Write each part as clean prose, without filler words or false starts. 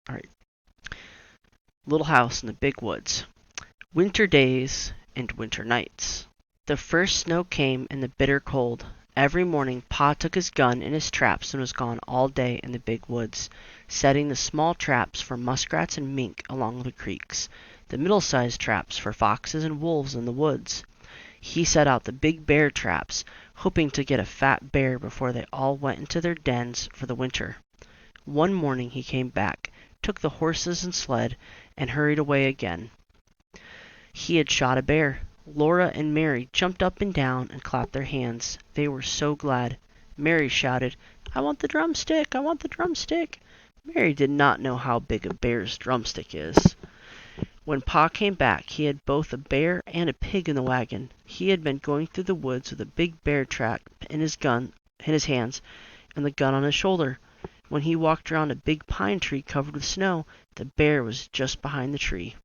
All right. Little House in the Big Woods. Winter days and winter nights. The first snow came in the bitter cold. Every morning Pa took his gun and his traps and was gone all day in the big woods, setting the small traps for muskrats and mink along the creeks, the middle-sized traps for foxes and wolves in the woods. He set out the big bear traps, hoping to get a fat bear before they all went into their dens for the winter. One morning he came back, took the horses and sled, and hurried away again. He had shot a bear. Laura and Mary jumped up and down and clapped their hands. They were so glad. Mary shouted, "I want the drumstick! I want the drumstick!" Mary did not know how big a bear's drumstick is. When Pa came back, he had both a bear and a pig in the wagon. He had been going through the woods with a big bear trap in his hands, and the gun on his shoulder. When he walked around a big pine tree covered with snow, the bear was just behind the tree.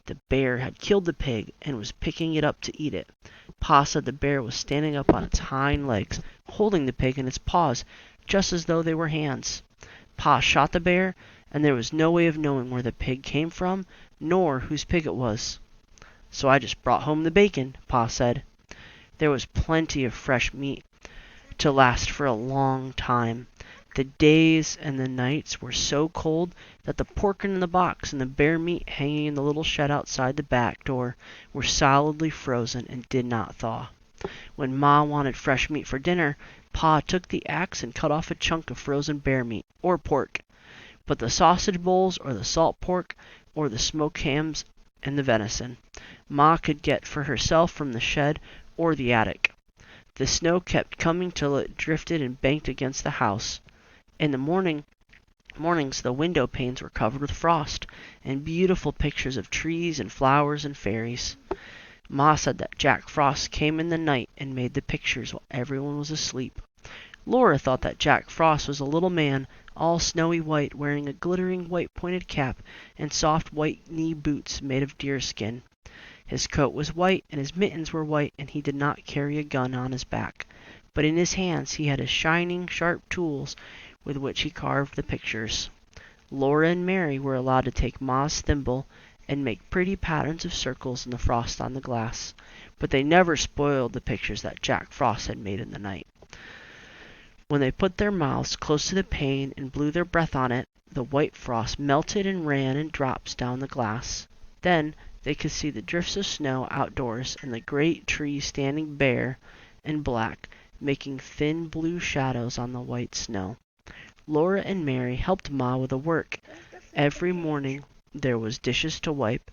The bear had killed the pig and was picking it up to eat it. Pa said the bear was standing up on its hind legs, holding the pig in its paws, just as though they were hands. Pa shot the bear, and there was no way of knowing where the pig came from, nor whose pig it was. "So I just brought home the bacon," Pa said. There was plenty of fresh meat to last for a long time. The days and the nights were so cold that the pork in the box and the bear meat hanging in the little shed outside the back door were solidly frozen and did not thaw. When Ma wanted fresh meat for dinner, Pa took the axe and cut off a chunk of frozen bear meat, or pork. But the sausage bowls, or the salt pork, or the smoked hams and the venison, Ma could get for herself from the shed or the attic. The snow kept coming till it drifted and banked against the house. In the mornings the window panes were covered with frost, and beautiful pictures of trees and flowers and fairies. Ma said that Jack Frost came in the night and made the pictures while everyone was asleep. Laura thought that Jack Frost was a little man, all snowy white, wearing a glittering white pointed cap and soft white knee boots made of deerskin. His coat was white, and his mittens were white, and he did not carry a gun on his back, but in his hands he had his shining, sharp tools with which he carved the pictures. Laura and Mary were allowed to take Ma's thimble and make pretty patterns of circles in the frost on the glass, but they never spoiled the pictures that Jack Frost had made in the night. When they put their mouths close to the pane and blew their breath on it, the white frost melted and ran in drops down the glass. Then they could see the drifts of snow outdoors and the great trees standing bare and black, making thin blue shadows on the white snow. Laura and Mary helped Ma with the work. Every morning there was dishes to wipe.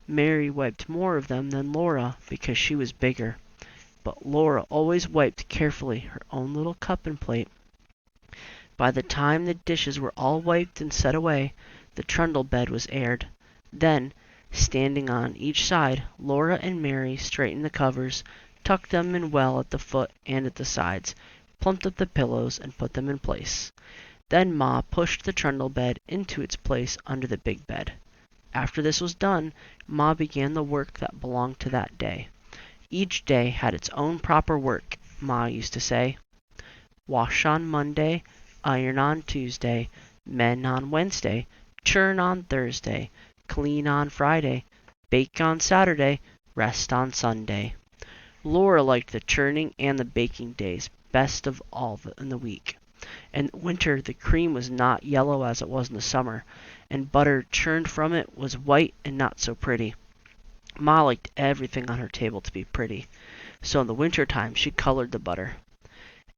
Mary wiped more of them than Laura because she was bigger, but Laura always wiped carefully her own little cup and plate. By the time the dishes were all wiped and set away, the trundle bed was aired. Then, standing on each side, Laura and Mary straightened the covers, tucked them in well at the foot and at the sides, plumped up the pillows, and put them in place. Then Ma pushed the trundle bed into its place under the big bed. After this was done, Ma began the work that belonged to that day. Each day had its own proper work, Ma used to say. Wash on Monday, iron on Tuesday, mend on Wednesday, churn on Thursday, clean on Friday, bake on Saturday, rest on Sunday. Laura liked the churning and the baking days best of all in the week. In winter the cream was not yellow as it was in the summer, and butter churned from it was white and not so pretty. Ma liked everything on her table to be pretty, so in the winter time she colored the butter.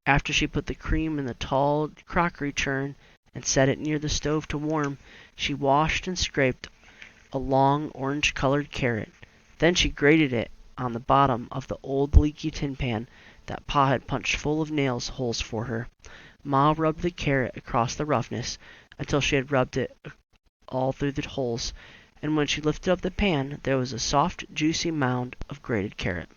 After she put the cream in the tall crockery churn and set it near the stove to warm, she washed and scraped a long orange-colored carrot. Then she grated it on the bottom of the old leaky tin pan that Pa had punched full of nails holes for her. Ma rubbed the carrot across the roughness until she had rubbed it all through the holes, and when she lifted up the pan there was a soft, juicy mound of grated carrot.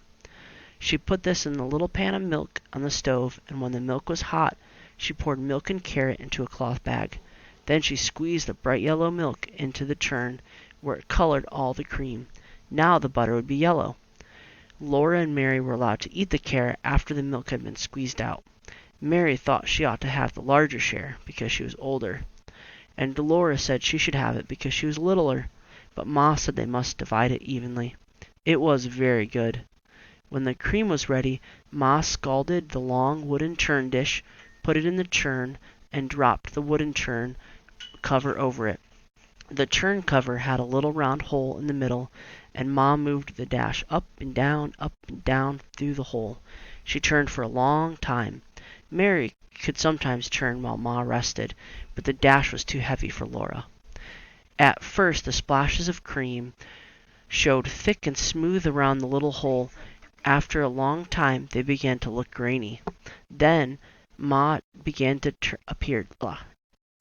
She put this in the little pan of milk on the stove, and when the milk was hot, she poured milk and carrot into a cloth bag. Then she squeezed the bright yellow milk into the churn, where it colored all the cream. Now the butter would be yellow. Laura and Mary were allowed to eat the carrot after the milk had been squeezed out. Mary thought she ought to have the larger share because she was older. and Laura said she should have it because she was littler, but Ma said they must divide it evenly. It was very good. When the cream was ready, Ma scalded the long wooden churn dish, put it in the churn, and dropped the wooden churn cover over it. The churn cover had a little round hole in the middle, and Ma moved the dash up and down through the hole. She churned for a long time. Mary could sometimes churn while Ma rested, but the dash was too heavy for Laura. At first the splashes of cream showed thick and smooth around the little hole. After a long time they began to look grainy. Then Ma began to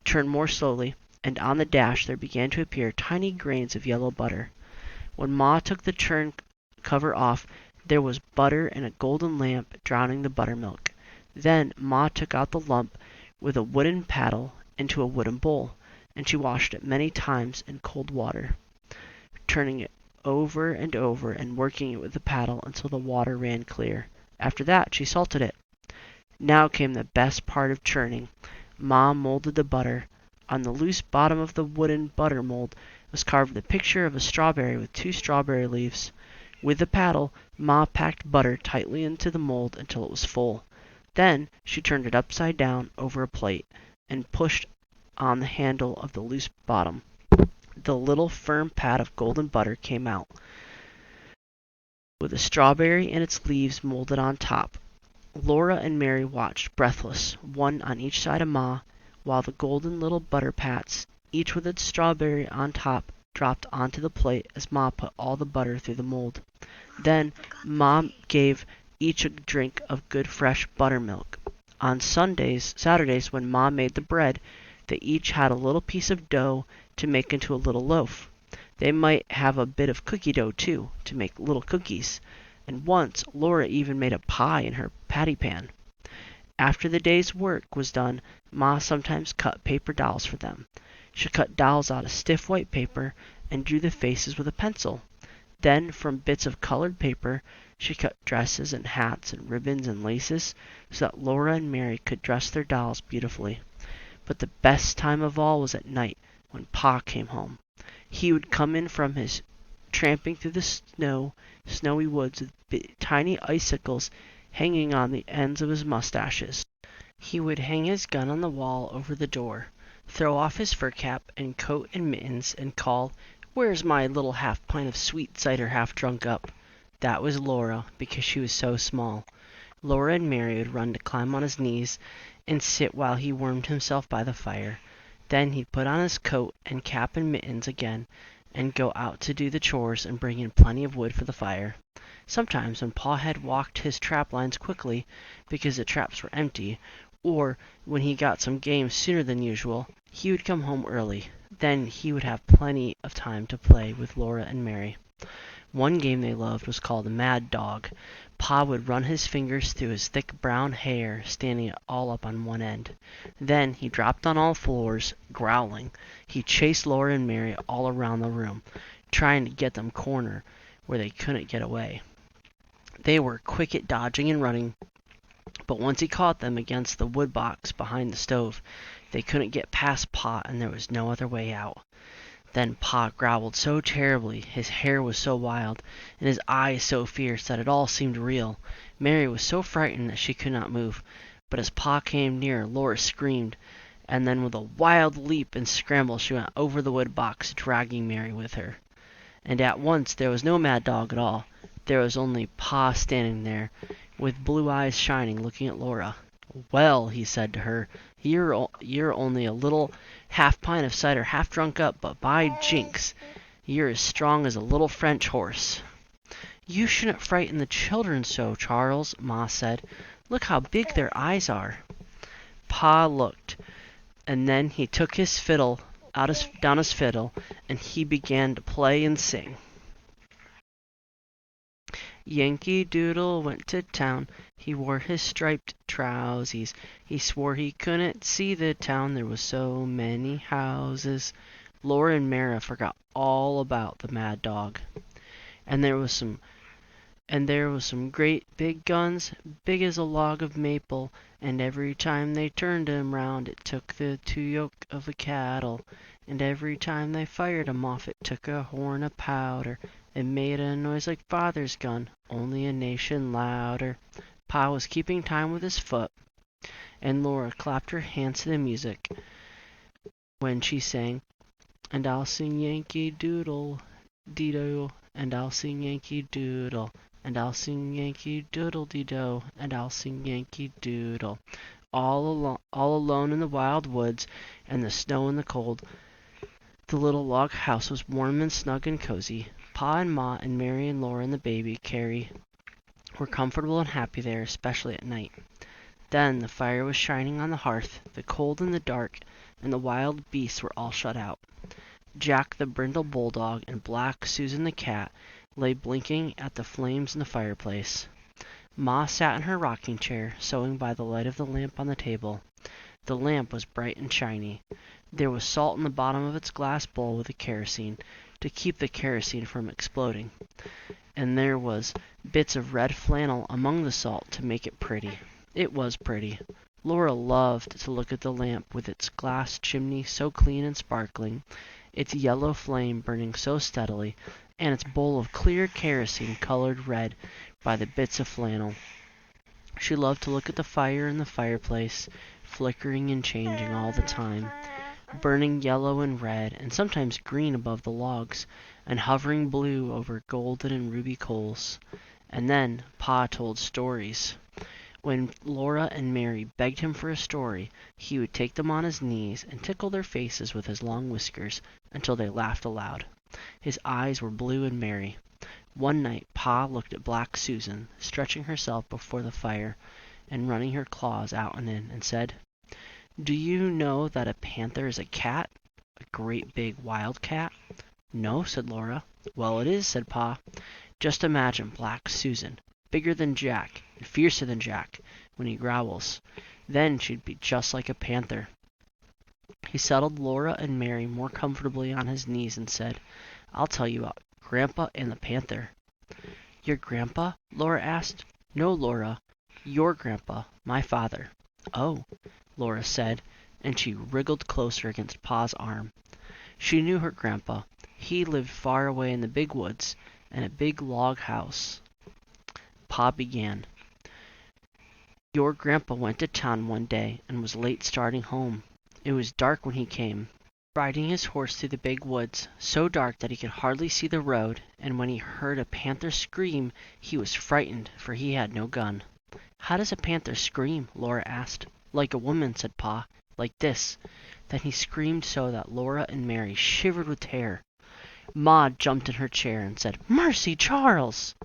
churn more slowly, and on the dash there began to appear tiny grains of yellow butter. When Ma took the churn cover off, there was butter in a golden lamp drowning the buttermilk. Then Ma took out the lump with a wooden paddle into a wooden bowl, and she washed it many times in cold water, turning it over and over and working it with the paddle until the water ran clear. After that she salted it. Now came the best part of churning. Ma molded the butter. On the loose bottom of the wooden butter mold was carved the picture of a strawberry with 2 strawberry leaves. With the paddle, Ma packed butter tightly into the mold until it was full. Then she turned it upside down over a plate and pushed on the handle of the loose bottom. The little firm pad of golden butter came out, with a strawberry and its leaves molded on top. Laura and Mary watched, breathless, one on each side of Ma, while the golden little butter pats, each with its strawberry on top, dropped onto the plate as Ma put all the butter through the mold. Then Ma gave each a drink of good fresh buttermilk. On Saturdays, when Ma made the bread, they each had a little piece of dough to make into a little loaf. They might have a bit of cookie dough, too, to make little cookies, and once Laura even made a pie in her patty pan. After the day's work was done, Ma sometimes cut paper dolls for them. She cut dolls out of stiff white paper and drew the faces with a pencil. Then, from bits of colored paper, she cut dresses and hats and ribbons and laces so that Laura and Mary could dress their dolls beautifully. But the best time of all was at night, when Pa came home. He would come in from his tramping through the snowy woods with tiny icicles hanging on the ends of his mustaches. He would hang his gun on the wall over the door, throw off his fur cap and coat and mittens, and call, "Where's my little half pint of sweet cider half drunk up?" That was Laura, because she was so small. Laura and Mary would run to climb on his knees and sit while he warmed himself by the fire. Then he'd put on his coat and cap and mittens again, and go out to do the chores and bring in plenty of wood for the fire. Sometimes, when Pa had walked his trap lines quickly because the traps were empty, or when he got some game sooner than usual, he would come home early. Then he would have plenty of time to play with Laura and Mary. One game they loved was called Mad Dog. Pa would run his fingers through his thick brown hair, standing it all up on one end. Then he dropped on all fours, growling. He chased Laura and Mary all around the room, trying to get them cornered where they couldn't get away. They were quick at dodging and running, but once he caught them against the wood box behind the stove, they couldn't get past Pa, and there was no other way out. Then Pa growled so terribly, his hair was so wild, and his eyes so fierce that it all seemed real. Mary was so frightened that she could not move, but as Pa came near, Laura screamed, and then with a wild leap and scramble she went over the wood box, dragging Mary with her. And at once there was no Mad Dog at all. There was only Pa standing there, with blue eyes shining, looking at Laura. "Well," he said to her, you're only a little half pint of cider half drunk up, but by jinks, you're as strong as a little French horse." "You shouldn't frighten the children so, Charles," Ma said. "Look how big their eyes are." Pa looked, and then he took his fiddle down his fiddle, and he began to play and sing. Yankee Doodle went to town. He wore his striped trousies. He swore he couldn't see the town, there was so many houses. Laura and Mara forgot all about the Mad Dog. And there was some And there was some great big guns, big as a log of maple, and every time they turned 'em round it took the 2 yoke of a cattle, and every time they fired 'em off it took a horn of powder. It made a noise like father's gun, only a nation louder. Pa was keeping time with his foot, and Laura clapped her hands to the music when she sang, "And I'll sing Yankee Doodle Dee-do, and I'll sing Yankee Doodle, and I'll sing Yankee Doodle-dee-do, and I'll sing Yankee Doodle." All alone in the wild woods, and the snow and the cold, the little log house was warm and snug and cozy. Pa and Ma and Mary and Laura and the baby, Carrie, were comfortable and happy there, especially at night. Then the fire was shining on the hearth, the cold and the dark, and the wild beasts were all shut out. Jack the brindle bulldog and Black Susan the cat lay blinking at the flames in the fireplace. Ma sat in her rocking chair, sewing by the light of the lamp on the table. The lamp was bright and shiny. There was salt in the bottom of its glass bowl with the kerosene, to keep the kerosene from exploding, and there was bits of red flannel among the salt to make it pretty. It was pretty. Laura loved to look at the lamp with its glass chimney so clean and sparkling, its yellow flame burning so steadily, and its bowl of clear kerosene colored red by the bits of flannel. She loved to look at the fire in the fireplace, flickering and changing all the time, burning yellow and red, and sometimes green above the logs, and hovering blue over golden and ruby coals. And then Pa told stories. When Laura and Mary begged him for a story, he would take them on his knees and tickle their faces with his long whiskers until they laughed aloud. His eyes were blue and merry. One night Pa looked at Black Susan, stretching herself before the fire and running her claws out and in, and said, "Do you know that a panther is a cat? A great big wild cat?" "No," said Laura. "Well, it is," said Pa. "Just imagine Black Susan, bigger than Jack and fiercer than Jack when he growls. Then she'd be just like a panther." He settled Laura and Mary more comfortably on his knees and said, "I'll tell you about Grandpa and the panther." "Your grandpa?" Laura asked. "No, Laura, your grandpa, my father." "Oh," Laura said, and she wriggled closer against Pa's arm. She knew her grandpa. He lived far away in the big woods, in a big log house. Pa began, "Your grandpa went to town one day and was late starting home. It was dark when he came, riding his horse through the big woods, so dark that he could hardly see the road, and when he heard a panther scream, he was frightened, for he had no gun." "How does a panther scream?" Laura asked. "Like a woman," said Pa. "Like this." Then he screamed so that Laura and Mary shivered with terror. Ma jumped in her chair and said, "Mercy, Charles!"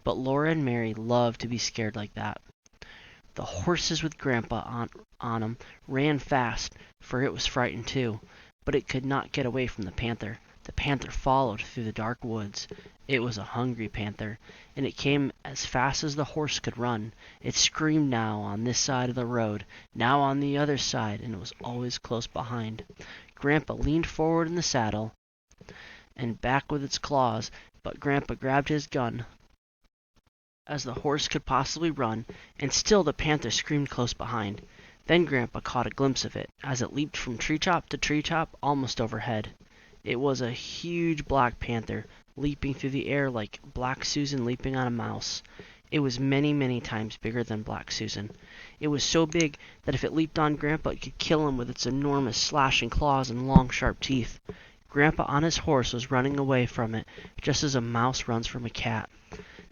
But Laura and Mary loved to be scared like that. The horses with Grandpa on 'em ran fast, for it was frightened too, but it could not get away from the panther. The panther followed through the dark woods. It was a hungry panther, and it came as fast as the horse could run. It screamed now on this side of the road, now on the other side, and it was always close behind. Grandpa leaned forward in the saddle and back with its claws, but Grandpa grabbed his gun as the horse could possibly run, and still the panther screamed close behind. Then Grandpa caught a glimpse of it, as it leaped from treetop to treetop almost overhead. It was a huge black panther, leaping through the air like Black Susan leaping on a mouse. It was many, many times bigger than Black Susan. It was so big that if it leaped on Grandpa it could kill him with its enormous slashing claws and long sharp teeth. Grandpa on his horse was running away from it, just as a mouse runs from a cat.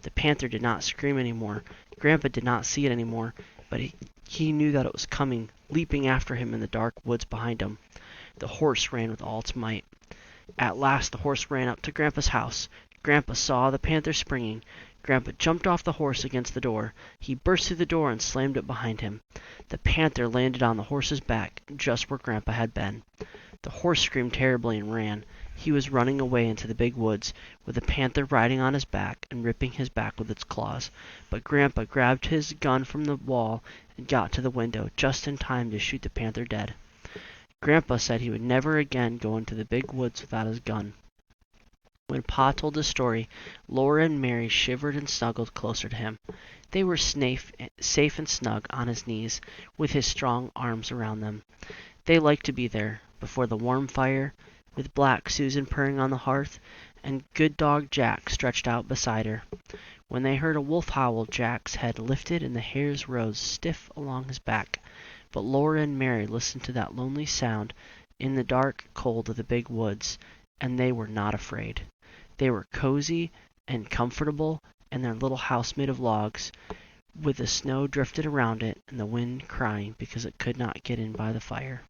The panther did not scream any more. Grandpa did not see it any more, but he knew that it was coming, leaping after him in the dark woods behind him. The horse ran with all its might. At last the horse ran up to Grandpa's house. Grandpa saw the panther springing. Grandpa jumped off the horse against the door. He burst through the door and slammed it behind him. The panther landed on the horse's back, just where Grandpa had been. The horse screamed terribly and ran. He was running away into the big woods, with the panther riding on his back and ripping his back with its claws. But Grandpa grabbed his gun from the wall and got to the window just in time to shoot the panther dead. Grandpa said he would never again go into the big woods without his gun. When Pa told the story, Laura and Mary shivered and snuggled closer to him. They were safe and snug on his knees, with his strong arms around them. They liked to be there, before the warm fire, with black Susan purring on the hearth, and good dog Jack stretched out beside her. When they heard a wolf howl, Jack's head lifted and the hairs rose stiff along his back. But Laura and Mary listened to that lonely sound in the dark cold of the big woods, and they were not afraid. They were cozy and comfortable in their little house made of logs, with the snow drifted around it and the wind crying because it could not get in by the fire.